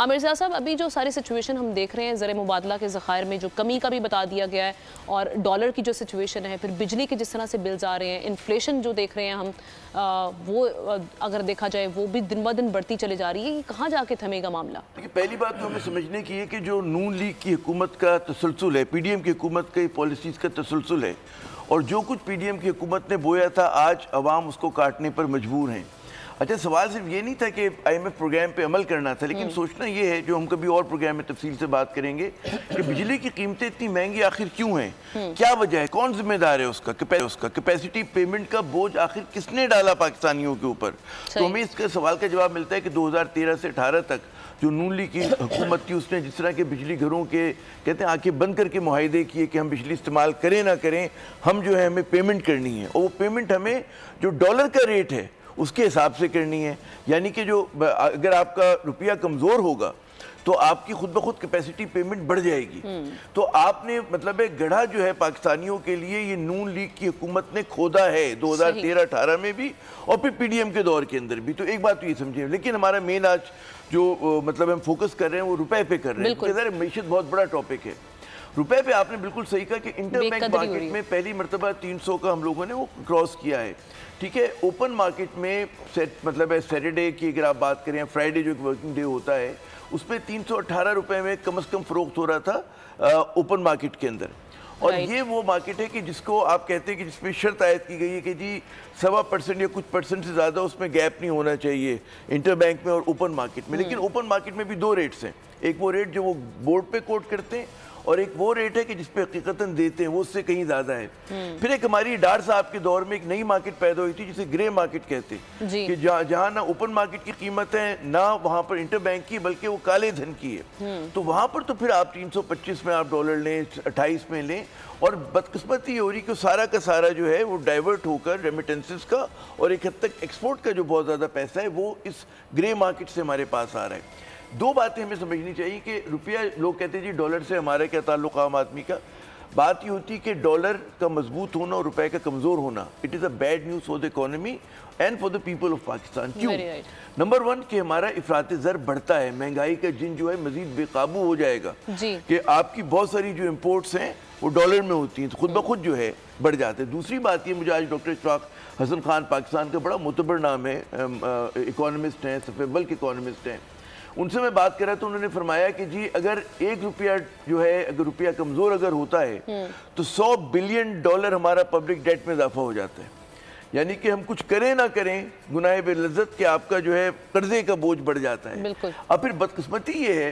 आमिर साहब, अभी जो सारी सिचुएशन हम देख रहे हैं, ज़र मुबादला के ज़खायर में जो कमी का भी बता दिया गया है और डॉलर की जो सिचुएशन है, फिर बिजली के जिस तरह से बिल्स आ रहे हैं, इन्फ्लेशन जो देख रहे हैं हम, वो अगर देखा जाए वो भी दिन ब दिन बढ़ती चली जा रही है। कहाँ जाके थमेगा मामला? देखिए, पहली बात तो हमें समझने की है कि जो नून लीग की हुकूमत का तसलसल है, पीडीएम की हुकूमत की पॉलिसीज़ का तसलसल है, और जो कुछ पीडीएम की हुकूमत ने बोया था आज अवाम उसको काटने पर मजबूर हैं। अच्छा, सवाल सिर्फ ये नहीं था कि आईएमएफ प्रोग्राम पे अमल करना था, लेकिन सोचना ये है, जो हम कभी और प्रोग्राम में तफसील से बात करेंगे, कि बिजली की कीमतें इतनी महंगी आखिर क्यों हैं, क्या वजह है, कौन जिम्मेदार है उसका कैपेसिटी पेमेंट का बोझ आखिर किसने डाला पाकिस्तानियों के ऊपर। तो हमें इसका सवाल का जवाब मिलता है कि 2013 से 18 तक जो नून लीग की हुकूमत थी, उसने जिस तरह के बिजली घरों के कहते हैं आंखें बंद करके मुआहदे किए कि हम बिजली इस्तेमाल करें ना करें, हम जो है हमें पेमेंट करनी है, और वो पेमेंट हमें जो डॉलर का रेट है उसके हिसाब से करनी है। यानी कि जो अगर आपका रुपया कमज़ोर होगा तो आपकी खुद ब खुद कैपेसिटी पेमेंट बढ़ जाएगी। तो आपने मतलब एक गढ़ा जो है पाकिस्तानियों के लिए ये नून लीग की हुकूमत ने खोदा है 2013-18 में भी, और फिर पीडीएम के दौर के अंदर भी। तो एक बात तो ये समझिए, लेकिन हमारा मेन आज जो मतलब हम फोकस कर रहे हैं वो रुपए पे कर रहे हैं, क्योंकि मईशत बहुत बड़ा टॉपिक है। रुपए पे आपने बिल्कुल सही कहा कि इंटरबैंक मार्केट में पहली मरतबा 300 का हम लोगों ने वो क्रॉस किया है। ठीक है, ओपन मार्केट में मतलब है सैटरडे की अगर आप बात करें, फ्राइडे जो वर्किंग डे होता है, उसमें 318 रुपए में कम से कम फरोख्त हो रहा था ओपन मार्केट के अंदर। और ये वो मार्केट है कि जिसको आप कहते हैं कि जिसमें शर्त आयद की गई है कि जी 1.25% या कुछ परसेंट से ज़्यादा उसमें गैप नहीं होना चाहिए इंटरबैंक में और ओपन मार्केट में। लेकिन ओपन मार्केट में भी दो रेट्स हैं, एक वो रेट जो वो बोर्ड पे कोट करते हैं, और एक वो रेट है कि जिस पे हकीकतन देते हैं वो उससे कहीं ज़्यादा है। फिर एक हमारी डार साहब के दौर में एक नई मार्केट पैदा हुई थी जिसे ग्रे मार्केट कहते हैं, कि जहाँ ना ओपन मार्केट की कीमत है ना वहाँ पर इंटरबैंक की, बल्कि वो काले धन की है। तो वहाँ पर तो फिर आप 325 में आप डॉलर लें, 28 में लें, और बदकिस्मती ये हो रही कि सारा का सारा जो है वो डाइवर्ट होकर रेमिटेंसेस का और एक हद तक एक्सपोर्ट का जो बहुत ज़्यादा पैसा है वो इस ग्रे मार्केट से हमारे पास आ रहा है। दो बातें हमें समझनी चाहिए कि रुपया, लोग कहते हैं जी डॉलर से हमारा क्या ताल्लुक आम आदमी का। बात ये होती है कि डॉलर का मजबूत होना और रुपए का कमज़ोर होना, it is a bad news for the economy and for the people of Pakistan. क्यों? नंबर 1 कि हमारा इफरात ज़र बढ़ता है, महंगाई का जिन जो है मजीद बेकाबू हो जाएगा, कि आपकी बहुत सारी जो इम्पोर्ट्स हैं वो डॉलर में होती हैं, तो खुद ब खुद जो है बढ़ जाते हैं। दूसरी बात ये, मुझे आज डॉक्टर इशफाक हसन खान, पाकिस्तान का बड़ा मुतबर नाम है, इकोनॉमिस्ट हैं, सफ़ेबल के इकोनॉमिस्ट हैं, उनसे मैं बात कर रहा था, उन्होंने फरमाया कि जी अगर 1 रुपया जो है, अगर रुपया कमज़ोर अगर होता है तो $100 बिलियन हमारा पब्लिक डेट में इजाफा हो जाता है। यानी कि हम कुछ करें ना करें, गुनाह बेलज़्ज़त के आपका जो है कर्जे का बोझ बढ़ जाता है। अब फिर बदकिस्मती ये है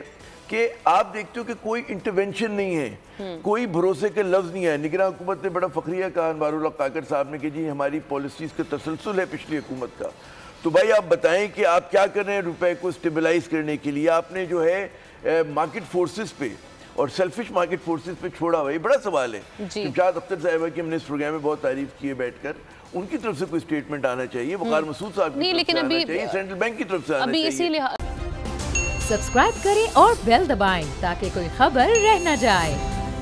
कि आप देखते हो कि कोई इंटरवेंशन नहीं है, कोई भरोसे के लफ्ज़ नहीं है। निगरान हुकूमत ने बड़ा फ़खरिया कहा, अनवारुल्लाह काकर साहब ने, कि जी हमारी पॉलिसीज़ का तसलसल है पिछली हुकूमत का। तो भाई आप बताएं कि आप क्या कर रहे हैं रुपए को स्टेबलाइज करने के लिए। आपने जो है मार्केट फोर्सेस पे और सेल्फिश मार्केट फोर्सेस पे छोड़ा हुआ, ये बड़ा सवाल है। इमशाद अख्तर साहिबा की हमने इस प्रोग्राम में बहुत तारीफ की है बैठकर, उनकी तरफ से कोई स्टेटमेंट आना चाहिए, वकार मसूद साहब की तरफ से आना चाहिए, सेंट्रल बैंक की तरफ से आना चाहिए। सब्सक्राइब करें और बेल दबाएं ताकि कोई खबर रह न जाए।